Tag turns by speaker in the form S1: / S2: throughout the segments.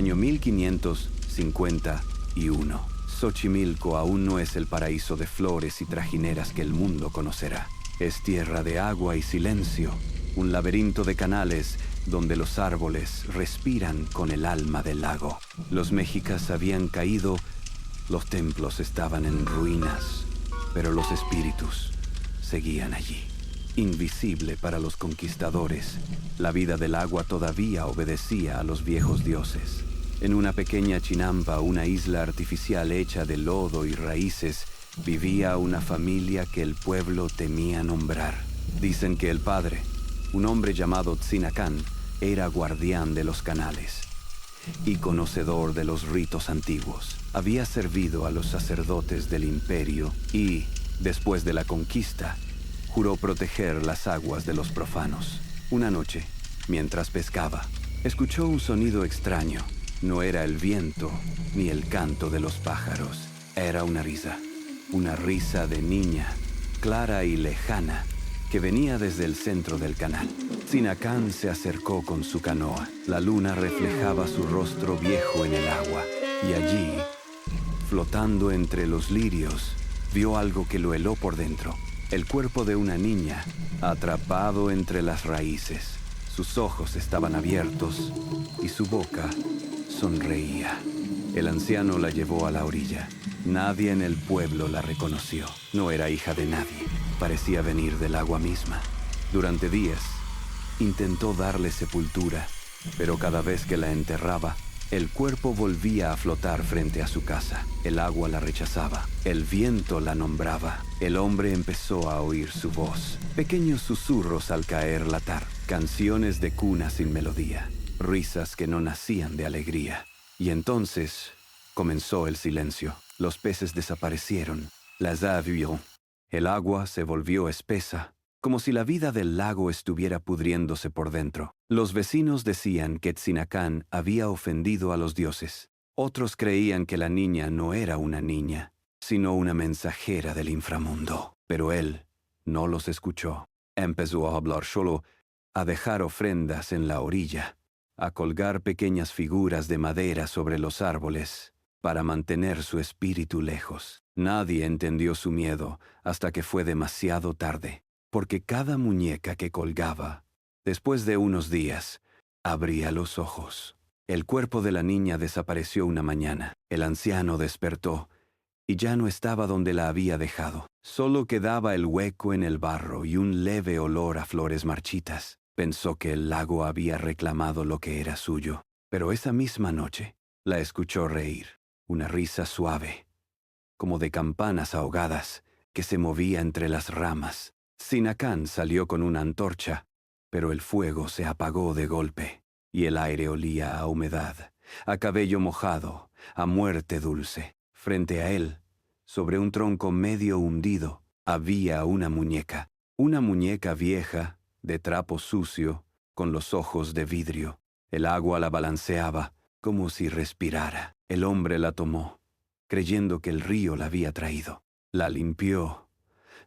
S1: Año 1551. Xochimilco aún no es el paraíso de flores y trajineras que el mundo conocerá. Es tierra de agua y silencio, un laberinto de canales donde los árboles respiran con el alma del lago. Los mexicas habían caído, los templos estaban en ruinas, pero los espíritus seguían allí. Invisible para los conquistadores, la vida del agua todavía obedecía a los viejos dioses. En una pequeña chinampa, una isla artificial hecha de lodo y raíces, vivía una familia que el pueblo temía nombrar. Dicen que el padre, un hombre llamado Tzinacán, era guardián de los canales y conocedor de los ritos antiguos. Había servido a los sacerdotes del imperio y, después de la conquista, juró proteger las aguas de los profanos. Una noche, mientras pescaba, escuchó un sonido extraño. No era el viento ni el canto de los pájaros. Era una risa de niña, clara y lejana, que venía desde el centro del canal. Tzinacán se acercó con su canoa. La luna reflejaba su rostro viejo en el agua, y allí, flotando entre los lirios, vio algo que lo heló por dentro. El cuerpo de una niña, atrapado entre las raíces. Sus ojos estaban abiertos y su boca sonreía. El anciano la llevó a la orilla. Nadie en el pueblo la reconoció. No era hija de nadie. Parecía venir del agua misma. Durante días, intentó darle sepultura, pero cada vez que la enterraba, el cuerpo volvía a flotar frente a su casa. El agua la rechazaba. El viento la nombraba. El hombre empezó a oír su voz. Pequeños susurros al caer la tarde. Canciones de cuna sin melodía. Risas que no nacían de alegría. Y entonces comenzó el silencio. Los peces desaparecieron. Las aves huyeron. El agua se volvió espesa, como si la vida del lago estuviera pudriéndose por dentro. Los vecinos decían que Tzinacán había ofendido a los dioses. Otros creían que la niña no era una niña, sino una mensajera del inframundo. Pero él no los escuchó. Empezó a hablar solo, a dejar ofrendas en la orilla, a colgar pequeñas figuras de madera sobre los árboles para mantener su espíritu lejos. Nadie entendió su miedo hasta que fue demasiado tarde, porque cada muñeca que colgaba, después de unos días, abría los ojos. El cuerpo de la niña desapareció una mañana. El anciano despertó y ya no estaba donde la había dejado. Solo quedaba el hueco en el barro y un leve olor a flores marchitas. Pensó que el lago había reclamado lo que era suyo, pero esa misma noche la escuchó reír. Una risa suave, como de campanas ahogadas, que se movía entre las ramas. Tzinacán salió con una antorcha, pero el fuego se apagó de golpe, y el aire olía a humedad, a cabello mojado, a muerte dulce. Frente a él, sobre un tronco medio hundido, había una muñeca vieja, de trapo sucio, con los ojos de vidrio. El agua la balanceaba, como si respirara. El hombre la tomó, creyendo que el río la había traído. La limpió,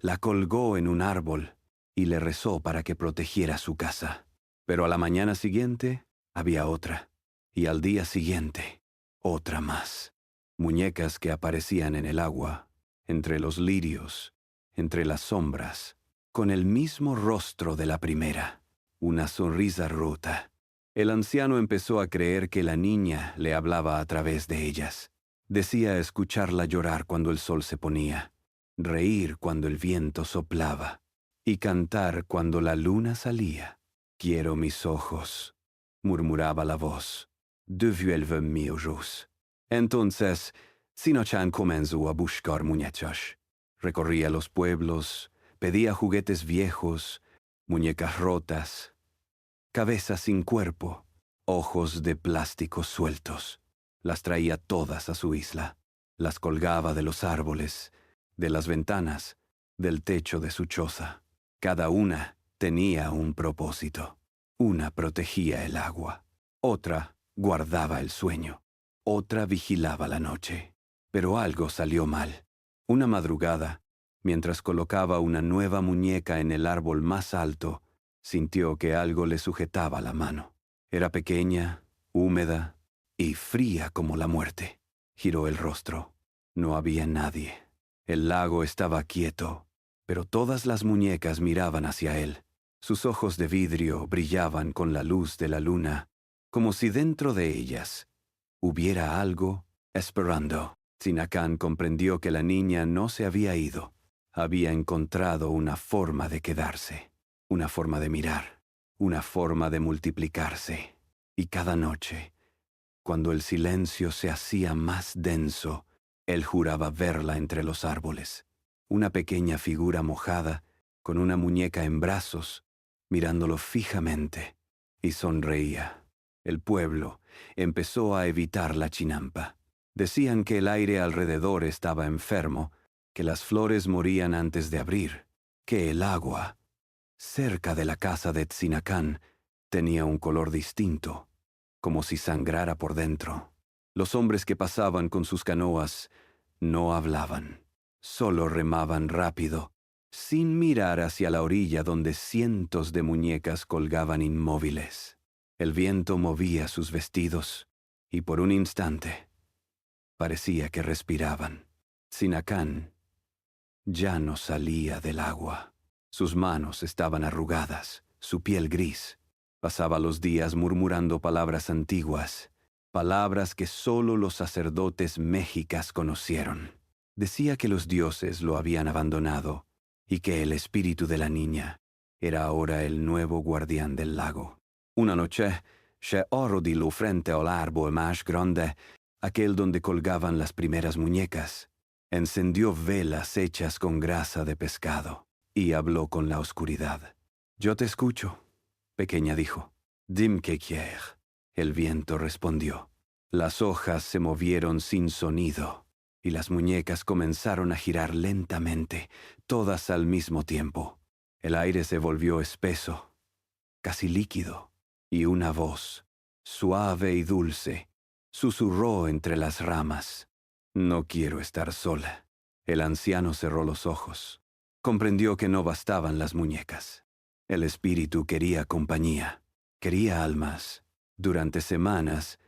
S1: la colgó en un árbol y le rezó para que protegiera su casa. Pero a la mañana siguiente había otra, y al día siguiente otra más. Muñecas que aparecían en el agua, entre los lirios, entre las sombras, con el mismo rostro de la primera, una sonrisa rota. El anciano empezó a creer que la niña le hablaba a través de ellas. Decía escucharla llorar cuando el sol se ponía, reír cuando el viento soplaba y cantar cuando la luna salía. «Quiero mis ojos», murmuraba la voz. «Devuelve mis ojos». Entonces, Tzinacán comenzó a buscar muñecas. Recorría los pueblos, pedía juguetes viejos, muñecas rotas, cabezas sin cuerpo, ojos de plástico sueltos. Las traía todas a su isla. Las colgaba de los árboles, de las ventanas, del techo de su choza. Cada una tenía un propósito. Una protegía el agua, otra guardaba el sueño, otra vigilaba la noche. Pero algo salió mal. Una madrugada, mientras colocaba una nueva muñeca en el árbol más alto, sintió que algo le sujetaba la mano. Era pequeña, húmeda, y fría como la muerte. Giró el rostro. No había nadie. El lago estaba quieto, pero todas las muñecas miraban hacia él. Sus ojos de vidrio brillaban con la luz de la luna, como si dentro de ellas hubiera algo esperando. Sinacán comprendió que la niña no se había ido. Había encontrado una forma de quedarse, una forma de mirar, una forma de multiplicarse. Y cada noche, cuando el silencio se hacía más denso, él juraba verla entre los árboles, una pequeña figura mojada, con una muñeca en brazos, mirándolo fijamente, y sonreía. El pueblo empezó a evitar la chinampa. Decían que el aire alrededor estaba enfermo, que las flores morían antes de abrir, que el agua, cerca de la casa de Tzinacán, tenía un color distinto, como si sangrara por dentro. Los hombres que pasaban con sus canoas no hablaban, solo remaban rápido, sin mirar hacia la orilla donde cientos de muñecas colgaban inmóviles. El viento movía sus vestidos, y por un instante parecía que respiraban. Tzinacán ya no salía del agua. Sus manos estaban arrugadas, su piel gris. Pasaba los días murmurando palabras antiguas, palabras que solo los sacerdotes mexicas conocieron. Decía que los dioses lo habían abandonado y que el espíritu de la niña era ahora el nuevo guardián del lago. Una noche, se arrodilló frente al árbol más grande, aquel donde colgaban las primeras muñecas. Encendió velas hechas con grasa de pescado y habló con la oscuridad. «Yo te escucho», pequeña dijo. «Dim que quieres». El viento respondió. Las hojas se movieron sin sonido y las muñecas comenzaron a girar lentamente, todas al mismo tiempo. El aire se volvió espeso, casi líquido, y una voz, suave y dulce, susurró entre las ramas. «No quiero estar sola». El anciano cerró los ojos. Comprendió que no bastaban las muñecas. El espíritu quería compañía, quería almas. Durante semanas,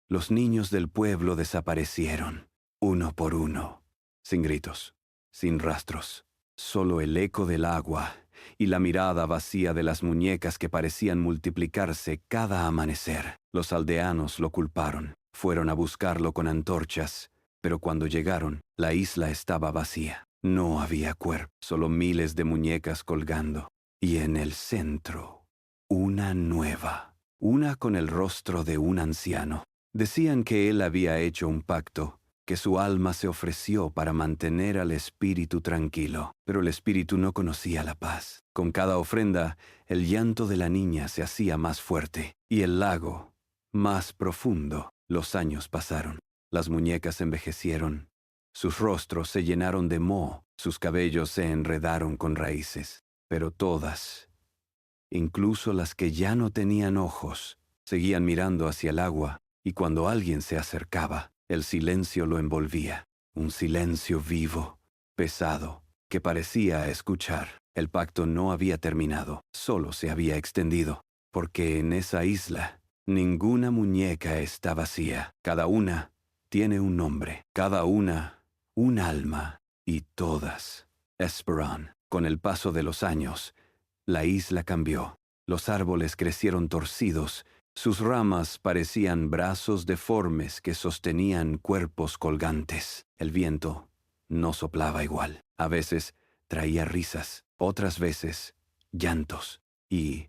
S1: los niños del pueblo desaparecieron, uno por uno, sin gritos, sin rastros. Solo el eco del agua y la mirada vacía de las muñecas que parecían multiplicarse cada amanecer. Los aldeanos lo culparon. Fueron a buscarlo con antorchas, pero cuando llegaron, la isla estaba vacía. No había cuerpo, solo miles de muñecas colgando. Y en el centro, una nueva, una con el rostro de un anciano. Decían que él había hecho un pacto, que su alma se ofreció para mantener al espíritu tranquilo. Pero el espíritu no conocía la paz. Con cada ofrenda, el llanto de la niña se hacía más fuerte, y el lago, más profundo. Los años pasaron. Las muñecas envejecieron. Sus rostros se llenaron de moho, sus cabellos se enredaron con raíces. Pero todas, incluso las que ya no tenían ojos, seguían mirando hacia el agua, y cuando alguien se acercaba, el silencio lo envolvía. Un silencio vivo, pesado, que parecía escuchar. El pacto no había terminado, solo se había extendido, porque en esa isla ninguna muñeca está vacía. Cada una tiene un nombre, cada una un alma, y todas esperan. Con el paso de los años, la isla cambió. Los árboles crecieron torcidos, sus ramas parecían brazos deformes que sostenían cuerpos colgantes. El viento no soplaba igual. A veces traía risas, otras veces llantos, y,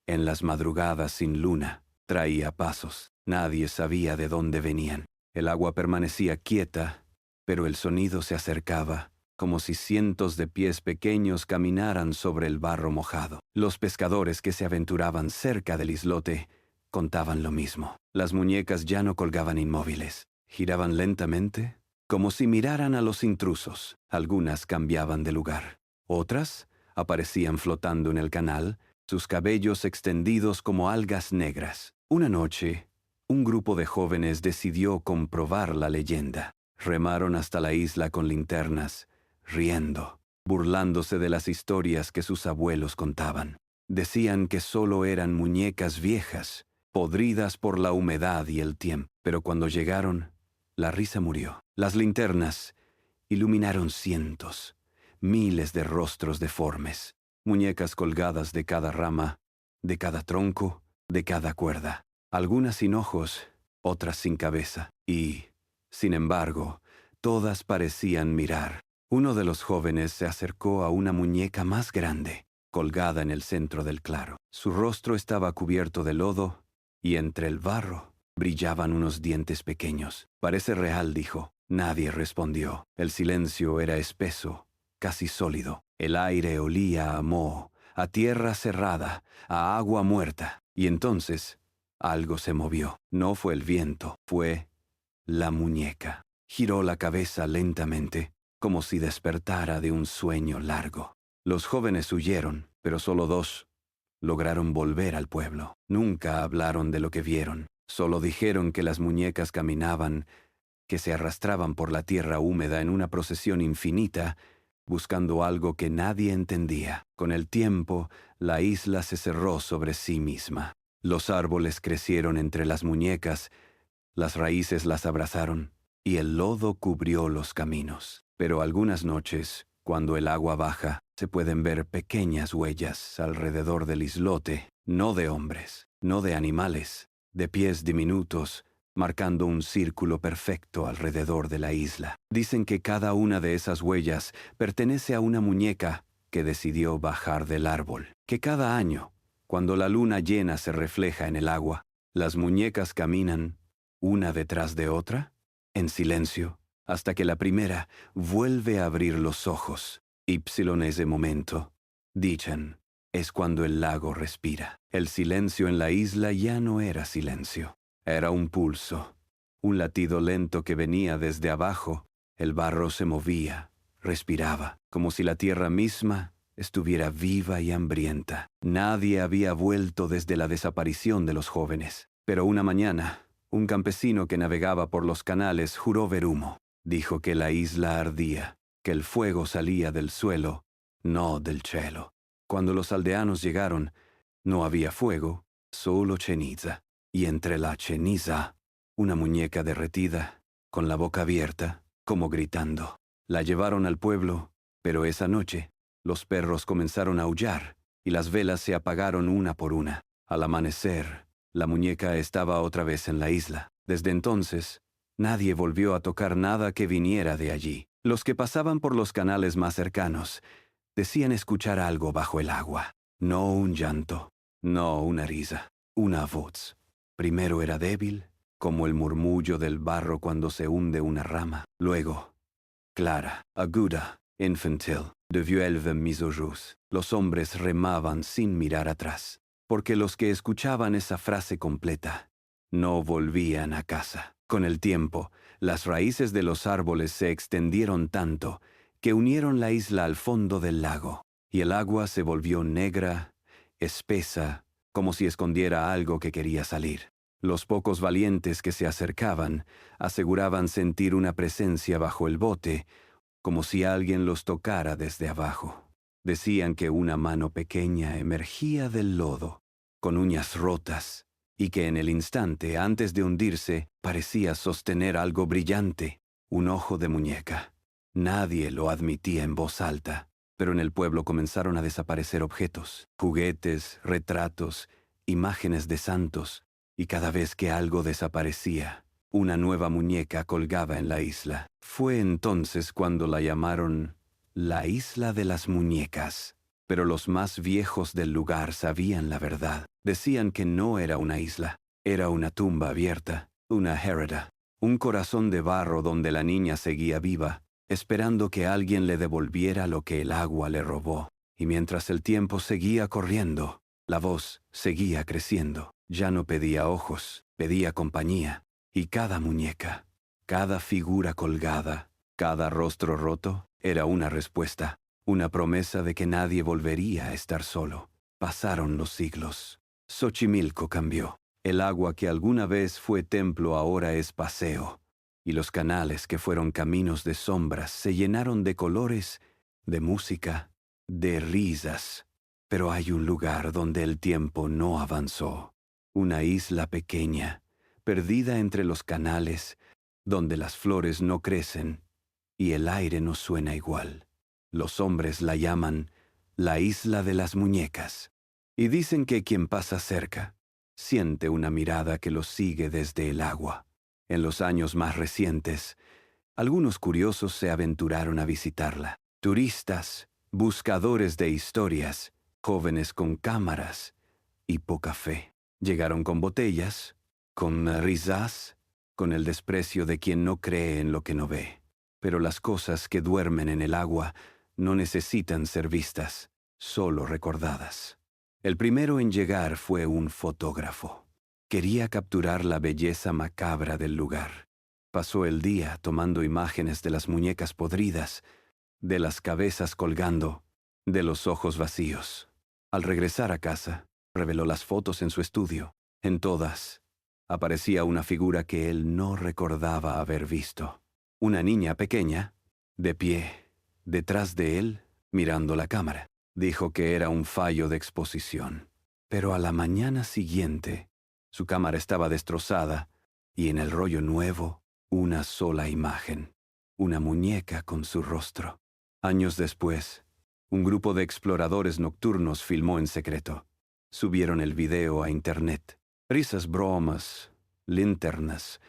S1: en las madrugadas sin luna, traía pasos. Nadie sabía de dónde venían. El agua permanecía quieta, pero el sonido se acercaba, como si cientos de pies pequeños caminaran sobre el barro mojado. Los pescadores que se aventuraban cerca del islote contaban lo mismo. Las muñecas ya no colgaban inmóviles. Giraban lentamente, como si miraran a los intrusos. Algunas cambiaban de lugar. Otras aparecían flotando en el canal, sus cabellos extendidos como algas negras. Una noche, un grupo de jóvenes decidió comprobar la leyenda. Remaron hasta la isla con linternas, riendo, burlándose de las historias que sus abuelos contaban. Decían que solo eran muñecas viejas, podridas por la humedad y el tiempo. Pero cuando llegaron, la risa murió. Las linternas iluminaron cientos, miles de rostros deformes, muñecas colgadas de cada rama, de cada tronco, de cada cuerda, algunas sin ojos, otras sin cabeza, y, sin embargo, todas parecían mirar. Uno de los jóvenes se acercó a una muñeca más grande, colgada en el centro del claro. Su rostro estaba cubierto de lodo, y entre el barro brillaban unos dientes pequeños. «Parece real», dijo. Nadie respondió. El silencio era espeso, casi sólido. El aire olía a moho, a tierra cerrada, a agua muerta. Y entonces algo se movió. No fue el viento, fue la muñeca. Giró la cabeza lentamente, como si despertara de un sueño largo. Los jóvenes huyeron, pero solo 2 lograron volver al pueblo. Nunca hablaron de lo que vieron. Solo dijeron que las muñecas caminaban, que se arrastraban por la tierra húmeda en una procesión infinita, buscando algo que nadie entendía. Con el tiempo, la isla se cerró sobre sí misma. Los árboles crecieron entre las muñecas, las raíces las abrazaron, y el lodo cubrió los caminos. Pero algunas noches, cuando el agua baja, se pueden ver pequeñas huellas alrededor del islote, no de hombres, no de animales, de pies diminutos, marcando un círculo perfecto alrededor de la isla. Dicen que cada una de esas huellas pertenece a una muñeca que decidió bajar del árbol. Que cada año, cuando la luna llena se refleja en el agua, las muñecas caminan, una detrás de otra, en silencio, hasta que la primera vuelve a abrir los ojos. Ypsilon ese momento, dicen, es cuando el lago respira. El silencio en la isla ya no era silencio. Era un pulso, un latido lento que venía desde abajo. El barro se movía, respiraba, como si la tierra misma estuviera viva y hambrienta. Nadie había vuelto desde la desaparición de los jóvenes. Pero una mañana, un campesino que navegaba por los canales juró ver humo. Dijo que la isla ardía, que el fuego salía del suelo, no del cielo. Cuando los aldeanos llegaron, no había fuego, solo ceniza. Y entre la ceniza, una muñeca derretida, con la boca abierta, como gritando. La llevaron al pueblo, pero esa noche, los perros comenzaron a aullar, y las velas se apagaron una por una. Al amanecer, la muñeca estaba otra vez en la isla. Desde entonces, nadie volvió a tocar nada que viniera de allí. Los que pasaban por los canales más cercanos decían escuchar algo bajo el agua. No un llanto, no una risa, una voz. Primero era débil, como el murmullo del barro cuando se hunde una rama. Luego, clara, aguda, infantil, de vuelve mis ojos. Los hombres remaban sin mirar atrás, porque los que escuchaban esa frase completa no volvían a casa. Con el tiempo, las raíces de los árboles se extendieron tanto que unieron la isla al fondo del lago, y el agua se volvió negra, espesa, como si escondiera algo que quería salir. Los pocos valientes que se acercaban aseguraban sentir una presencia bajo el bote, como si alguien los tocara desde abajo. Decían que una mano pequeña emergía del lodo, con uñas rotas, y que en el instante antes de hundirse parecía sostener algo brillante, un ojo de muñeca. Nadie lo admitía en voz alta, pero en el pueblo comenzaron a desaparecer objetos, juguetes, retratos, imágenes de santos, y cada vez que algo desaparecía, una nueva muñeca colgaba en la isla. Fue entonces cuando la llamaron la Isla de las Muñecas. Pero los más viejos del lugar sabían la verdad. Decían que no era una isla, era una tumba abierta, una hereda, un corazón de barro donde la niña seguía viva, esperando que alguien le devolviera lo que el agua le robó. Y mientras el tiempo seguía corriendo, la voz seguía creciendo. Ya no pedía ojos, pedía compañía. Y cada muñeca, cada figura colgada, cada rostro roto, era una respuesta, una promesa de que nadie volvería a estar solo. Pasaron los siglos. Xochimilco cambió. El agua que alguna vez fue templo ahora es paseo. Y los canales que fueron caminos de sombras se llenaron de colores, de música, de risas. Pero hay un lugar donde el tiempo no avanzó. Una isla pequeña, perdida entre los canales, donde las flores no crecen y el aire no suena igual. Los hombres la llaman la isla de las muñecas, y dicen que quien pasa cerca siente una mirada que los sigue desde el agua. En los años más recientes, algunos curiosos se aventuraron a visitarla. Turistas, buscadores de historias, jóvenes con cámaras y poca fe. Llegaron con botellas, con risas, con el desprecio de quien no cree en lo que no ve. Pero las cosas que duermen en el agua no necesitan ser vistas, solo recordadas. El primero en llegar fue un fotógrafo. Quería capturar la belleza macabra del lugar. Pasó el día tomando imágenes de las muñecas podridas, de las cabezas colgando, de los ojos vacíos. Al regresar a casa, reveló las fotos en su estudio. En todas, aparecía una figura que él no recordaba haber visto. Una niña pequeña, de pie, detrás de él, mirando la cámara. Dijo que era un fallo de exposición. Pero a la mañana siguiente, su cámara estaba destrozada y en el rollo nuevo, una sola imagen. Una muñeca con su rostro. Años después, un grupo de exploradores nocturnos filmó en secreto. Subieron el video a internet. Risas, bromas, linternas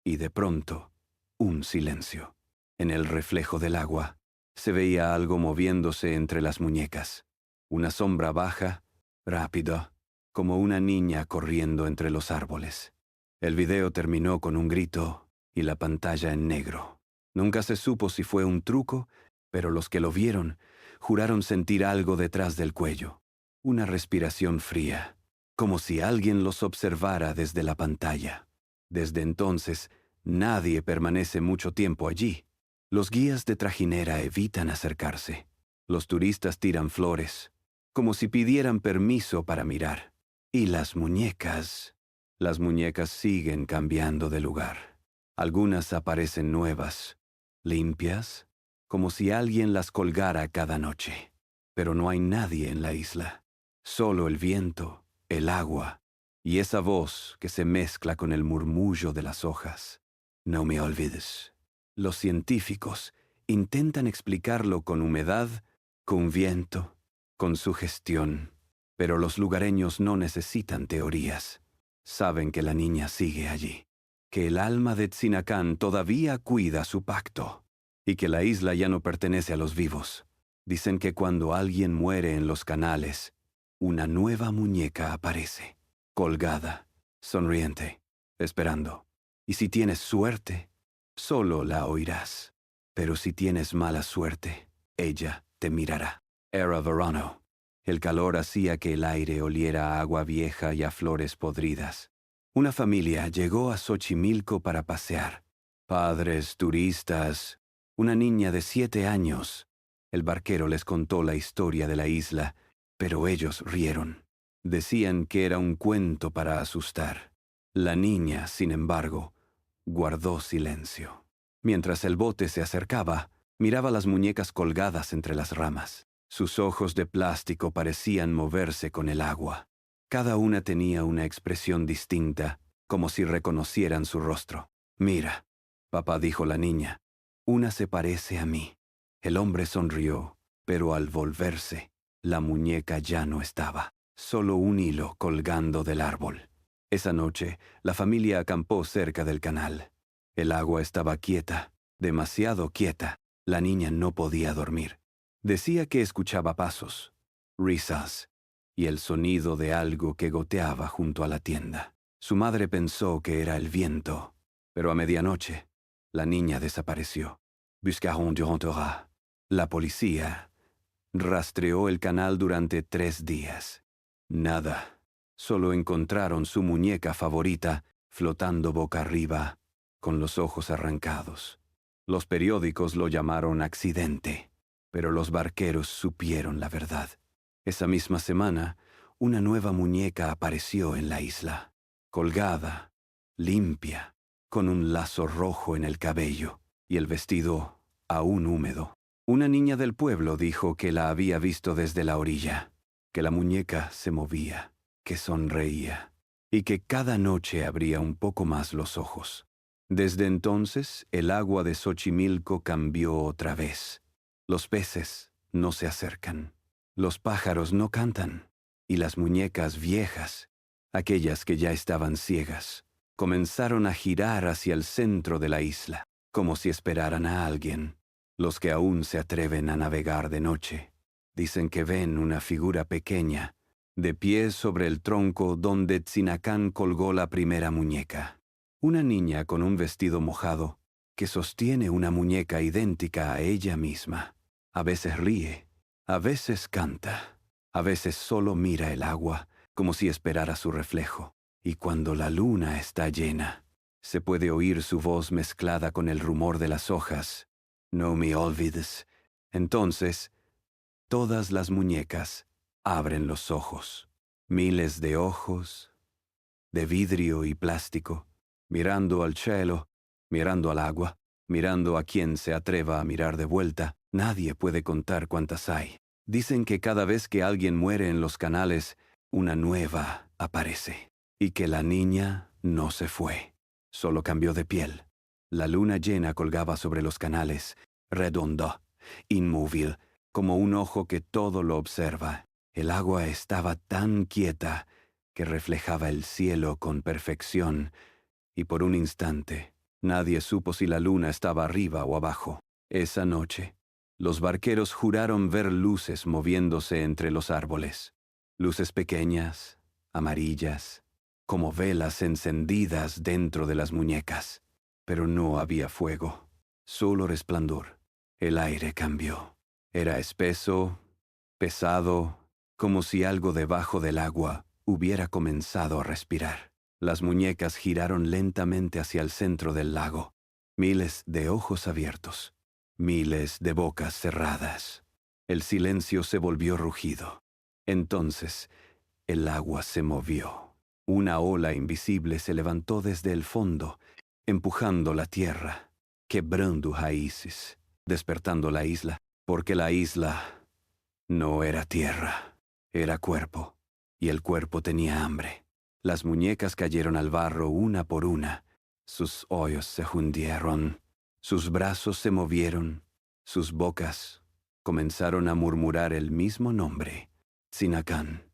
S1: y de pronto, un silencio. En el reflejo del agua, se veía algo moviéndose entre las muñecas. Una sombra baja, rápida, como una niña corriendo entre los árboles. El video terminó con un grito y la pantalla en negro. Nunca se supo si fue un truco, pero los que lo vieron juraron sentir algo detrás del cuello. Una respiración fría, como si alguien los observara desde la pantalla. Desde entonces, nadie permanece mucho tiempo allí. Los guías de trajinera evitan acercarse. Los turistas tiran flores, como si pidieran permiso para mirar. Y las muñecas siguen cambiando de lugar. Algunas aparecen nuevas, limpias, como si alguien las colgara cada noche. Pero no hay nadie en la isla. Solo el viento, el agua y esa voz que se mezcla con el murmullo de las hojas. No me olvides. Los científicos intentan explicarlo con humedad, con viento, con sugestión. Pero los lugareños no necesitan teorías. Saben que la niña sigue allí, que el alma de Tzinacán todavía cuida su pacto y que la isla ya no pertenece a los vivos. Dicen que cuando alguien muere en los canales, una nueva muñeca aparece, colgada, sonriente, esperando. Y si tienes suerte, solo la oirás. Pero si tienes mala suerte, ella te mirará. Era verano. El calor hacía que el aire oliera a agua vieja y a flores podridas. Una familia llegó a Xochimilco para pasear. Padres, turistas, una niña de 7 años. El barquero les contó la historia de la isla, pero ellos rieron. Decían que era un cuento para asustar. La niña, sin embargo, guardó silencio. Mientras el bote se acercaba, miraba las muñecas colgadas entre las ramas. Sus ojos de plástico parecían moverse con el agua. Cada una tenía una expresión distinta, como si reconocieran su rostro. «Mira», papá dijo la niña, «una se parece a mí». El hombre sonrió, pero al volverse, la muñeca ya no estaba. Solo un hilo colgando del árbol. Esa noche, la familia acampó cerca del canal. El agua estaba quieta, demasiado quieta. La niña no podía dormir. Decía que escuchaba pasos, risas y el sonido de algo que goteaba junto a la tienda. Su madre pensó que era el viento, pero a medianoche, la niña desapareció. Buscaron durant horas. La policía rastreó el canal durante 3 días. Nada. Solo encontraron su muñeca favorita flotando boca arriba, con los ojos arrancados. Los periódicos lo llamaron accidente, pero los barqueros supieron la verdad. Esa misma semana, una nueva muñeca apareció en la isla, colgada, limpia, con un lazo rojo en el cabello y el vestido aún húmedo. Una niña del pueblo dijo que la había visto desde la orilla, que la muñeca se movía, que sonreía. y que cada noche abría un poco más los ojos. Desde entonces, el agua de Xochimilco cambió otra vez. Los peces no se acercan, los pájaros no cantan, y las muñecas viejas, aquellas que ya estaban ciegas, comenzaron a girar hacia el centro de la isla, como si esperaran a alguien. Los que aún se atreven a navegar de noche dicen que ven una figura pequeña, de pie sobre el tronco donde Tzinacán colgó la primera muñeca. Una niña con un vestido mojado que sostiene una muñeca idéntica a ella misma. A veces ríe, a veces canta, a veces solo mira el agua como si esperara su reflejo. Y cuando la luna está llena, se puede oír su voz mezclada con el rumor de las hojas. No me olvides. Entonces, todas las muñecas abren los ojos. Miles de ojos, de vidrio y plástico, mirando al cielo, mirando al agua, mirando a quien se atreva a mirar de vuelta. Nadie puede contar cuántas hay. Dicen que cada vez que alguien muere en los canales, una nueva aparece. Y que la niña no se fue, solo cambió de piel. La luna llena colgaba sobre los canales, redonda, inmóvil, como un ojo que todo lo observa. El agua estaba tan quieta que reflejaba el cielo con perfección, y por un instante nadie supo si la luna estaba arriba o abajo. Esa noche, los barqueros juraron ver luces moviéndose entre los árboles. Luces pequeñas, amarillas, como velas encendidas dentro de las muñecas. Pero no había fuego, solo resplandor. El aire cambió. Era espeso, pesado, como si algo debajo del agua hubiera comenzado a respirar. Las muñecas giraron lentamente hacia el centro del lago. Miles de ojos abiertos, miles de bocas cerradas. El silencio se volvió rugido. Entonces, el agua se movió. Una ola invisible se levantó desde el fondo, empujando la tierra, quebrando raíces, despertando la isla, porque la isla no era tierra, era cuerpo, y el cuerpo tenía hambre. Las muñecas cayeron al barro una por una, sus ojos se hundieron, sus brazos se movieron, sus bocas comenzaron a murmurar el mismo nombre, Tzinacán.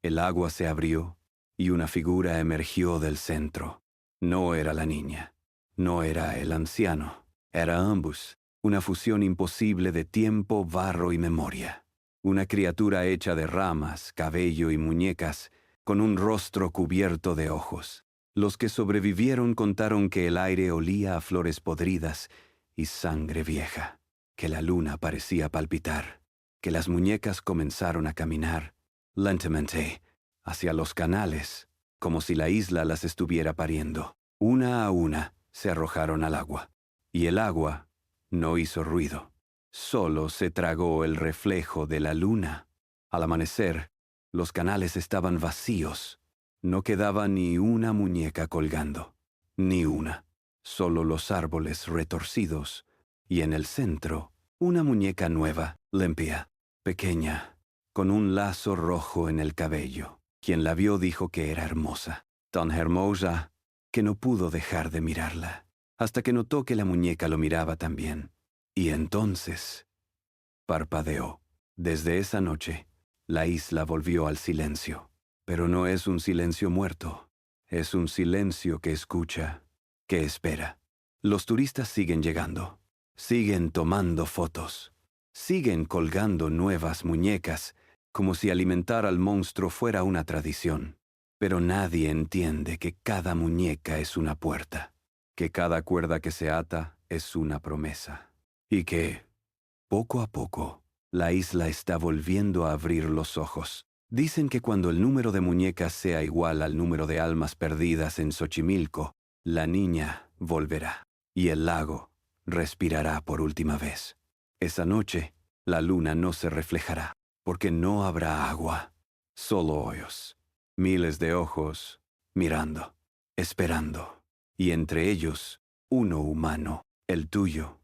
S1: El agua se abrió y una figura emergió del centro. No era la niña, no era el anciano, era ambos, una fusión imposible de tiempo, barro y memoria. Una criatura hecha de ramas, cabello y muñecas, con un rostro cubierto de ojos. Los que sobrevivieron contaron que el aire olía a flores podridas y sangre vieja, que la luna parecía palpitar, que las muñecas comenzaron a caminar, lentamente, hacia los canales, como si la isla las estuviera pariendo. Una a una se arrojaron al agua, y el agua no hizo ruido. Solo se tragó el reflejo de la luna. Al amanecer, los canales estaban vacíos. No quedaba ni una muñeca colgando, ni una. Solo los árboles retorcidos, y en el centro, una muñeca nueva, limpia, pequeña, con un lazo rojo en el cabello. Quien la vio dijo que era hermosa, tan hermosa que no pudo dejar de mirarla, hasta que notó que la muñeca lo miraba también. Y entonces parpadeó. Desde esa noche, la isla volvió al silencio. Pero no es un silencio muerto, es un silencio que escucha, que espera. Los turistas siguen llegando, siguen tomando fotos, siguen colgando nuevas muñecas, como si alimentar al monstruo fuera una tradición. Pero nadie entiende que cada muñeca es una puerta, que cada cuerda que se ata es una promesa, y que, poco a poco, la isla está volviendo a abrir los ojos. Dicen que cuando el número de muñecas sea igual al número de almas perdidas en Xochimilco, la niña volverá, y el lago respirará por última vez. Esa noche, la luna no se reflejará, porque no habrá agua, solo hoyos, miles de ojos mirando, esperando, y entre ellos, uno humano, el tuyo,